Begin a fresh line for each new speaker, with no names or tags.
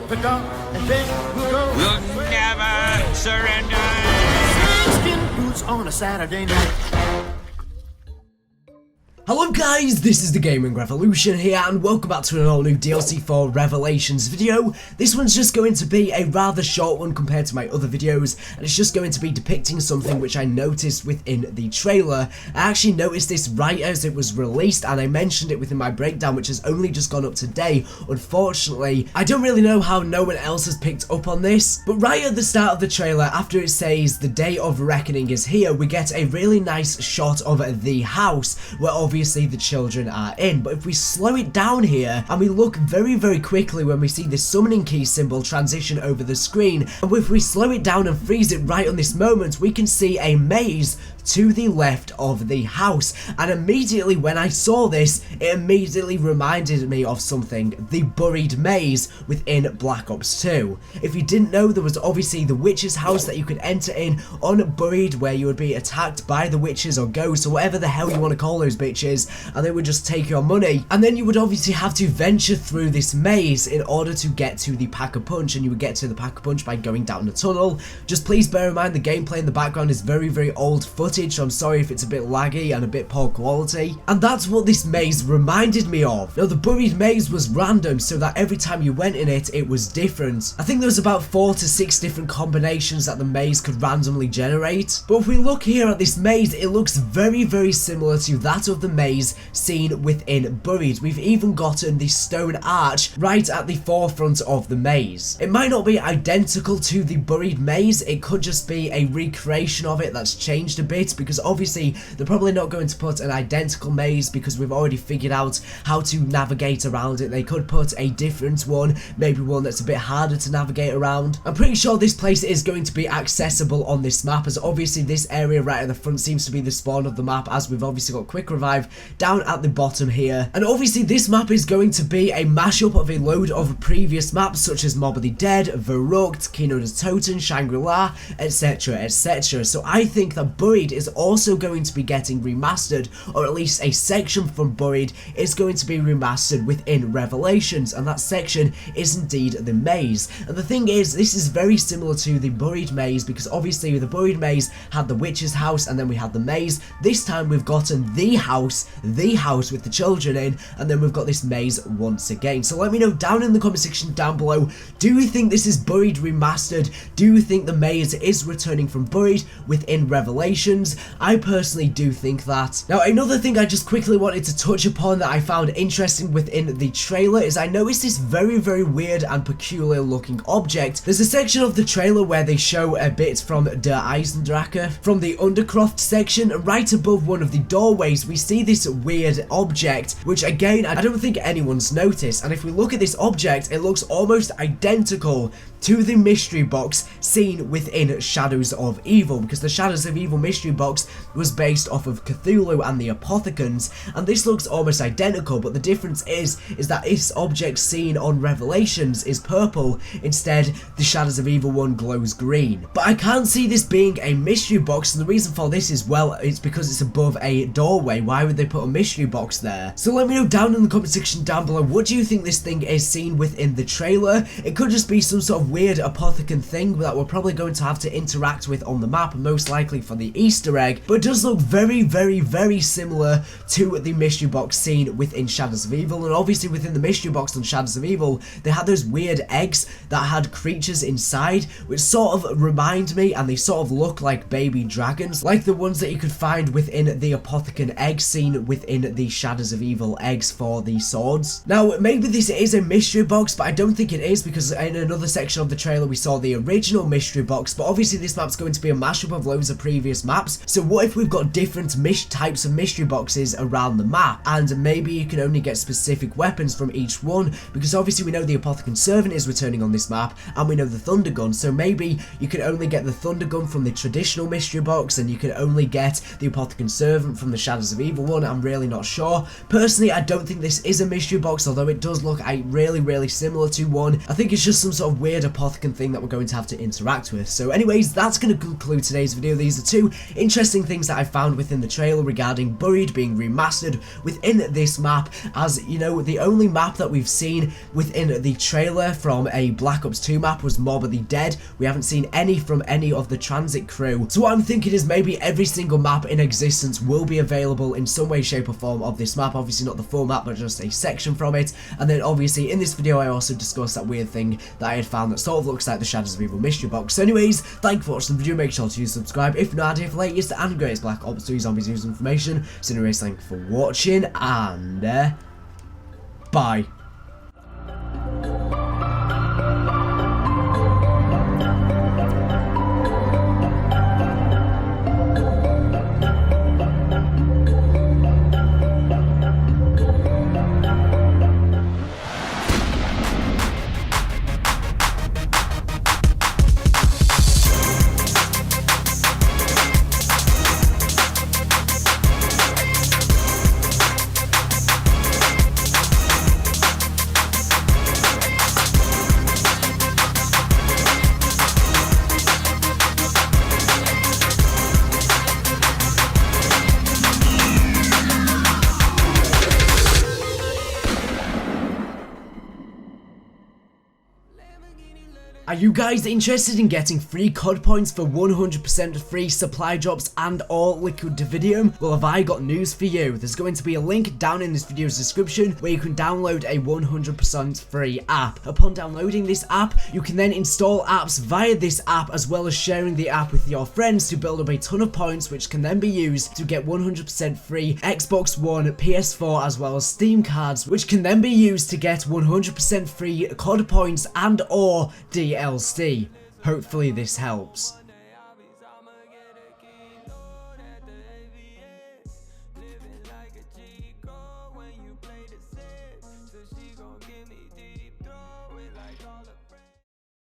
the dark, and then we'll go.
We'll never surrender.
Skin boots on a Saturday night.
Hello guys, this is the Gaming Revolution here and welcome back to an all new DLC for Revelations video. This one's just going to be a rather short one compared to my other videos, and it's just going to be depicting something which I noticed within the trailer. I actually noticed this right as it was released and I mentioned it within my breakdown, which has only just gone up today. Unfortunately, I don't really know how no one else has picked up on this, but right at the start of the trailer, after it says the day of reckoning is here, we get a really nice shot of the house where obviously the children are in. But if we slow it down here and we look very quickly when we see the summoning key symbol transition over the screen, and if we slow it down and freeze it right on this moment, we can see a maze to the left of the house. And immediately when I saw this, it immediately reminded me of something: the buried maze within Black Ops 2. If you didn't know, there was obviously the witch's house that you could enter in on Buried, where you would be attacked by the witches or ghosts or whatever the hell you want to call those bitches, and they would just take your money, and then you would obviously have to venture through this maze in order to get to the Pack-a-Punch, and you would get to the Pack-a-Punch by going down the tunnel. Just please bear in mind the gameplay in the background is very old footage, so I'm sorry if it's a bit laggy and a bit poor quality. And that's what this maze reminded me of. Now, the buried maze was random, so that every time you went in it, it was different. I think there was about 4 to 6 different combinations that the maze could randomly generate. But if we look here at this maze, it looks very similar to that of the maze seen within Buried. We've even gotten the stone arch right at the forefront of the maze. It might not be identical to the Buried maze, it could just be a recreation of it that's changed a bit, because obviously they're probably not going to put an identical maze because we've already figured out how to navigate around it. They could put a different one, maybe one that's a bit harder to navigate around. I'm pretty sure this place is going to be accessible on this map, as obviously this area right at the front seems to be the spawn of the map, as we've obviously got Quick Revive down at the bottom here. And obviously this map is going to be a mashup of a load of previous maps such as Mob of the Dead, Verrucht, Kino des Toten, Shangri-La, etc. So I think that Buried is also going to be getting remastered, or at least a section from Buried is going to be remastered within Revelations, and that section is indeed the maze. And the thing is, this is very similar to the Buried maze, because obviously the Buried maze had the witch's house and then we had the maze. This time we've gotten the house with the children in, and then we've got this maze once again. So let me know down in the comment section down below, do you think this is Buried remastered? Do you think the maze is returning from Buried within Revelations? I personally do think that. Now, another thing I just quickly wanted to touch upon that I found interesting within the trailer is I noticed this very weird and peculiar looking object. There's a section of the trailer where they show a bit from Der Eisendrache, from the Undercroft section, and right above one of the doorways we see this weird object, which again I don't think anyone's noticed. And if we look at this object, it looks almost identical to the mystery box seen within Shadows of Evil, because the Shadows of Evil mystery box was based off of Cthulhu and the Apothecans, and this looks almost identical, but the difference is that this object seen on Revelations is purple, instead the Shadows of Evil one glows green. But I can't see this being a mystery box, and the reason for this is, well, it's because it's above a doorway. Why would they put a mystery box there? So let me know down in the comment section down below, what do you think this thing is seen within the trailer? It could just be some sort of weird apothecan thing that we're probably going to have to interact with on the map, most likely for the Easter egg, but it does look very similar to the mystery box seen within Shadows of Evil. And obviously within the mystery box on Shadows of Evil, they had those weird eggs that had creatures inside, which sort of remind me, and they sort of look like baby dragons, like the ones that you could find within the apothecan egg seen within the Shadows of Evil eggs for the swords. Now, maybe this is a mystery box, but I don't think it is, because in another section of the trailer we saw the original mystery box, but obviously this map's going to be a mashup of loads of previous maps. So what if we've got different types of mystery boxes around the map, and maybe you can only get specific weapons from each one, because obviously we know the Apothecant Servant is returning on this map, and we know the Thunder Gun, so maybe you can only get the Thunder Gun from the traditional mystery box, and you can only get the Apothecant Servant from the Shadows of Evil 1, I'm really not sure. Personally, I don't think this is a mystery box, although it does look really similar to one. I think it's just some sort of weird apothecary thing that we're going to have to interact with. So anyways, that's going to conclude today's video. These are 2 interesting things that I found within the trailer regarding Buried being remastered within this map. As you know, the only map that we've seen within the trailer from a Black Ops 2 map was Mob of the Dead. We haven't seen any from any of the transit crew. So what I'm thinking is maybe every single map in existence will be available in some way, shape or form of this map. Obviously not the full map, but just a section from it. And then obviously in this video I also discussed that weird thing that I had found that sort of looks like the Shadows of Evil mystery box. So anyways, thank you for watching the video. Make sure to subscribe if not here for latest and greatest Black Ops 3 Zombies news information. So anyways, thank you for watching and bye. Are you guys interested in getting free COD points for 100% free supply drops and or liquid Davidium? Well, have I got news for you. There's going to be a link down in this video's description where you can download a 100% free app. Upon downloading this app, you can then install apps via this app as well as sharing the app with your friends to build up a ton of points which can then be used to get 100% free Xbox One, PS4 as well as Steam cards which can then be used to get 100% free COD points and or DLC. Hopefully this helps.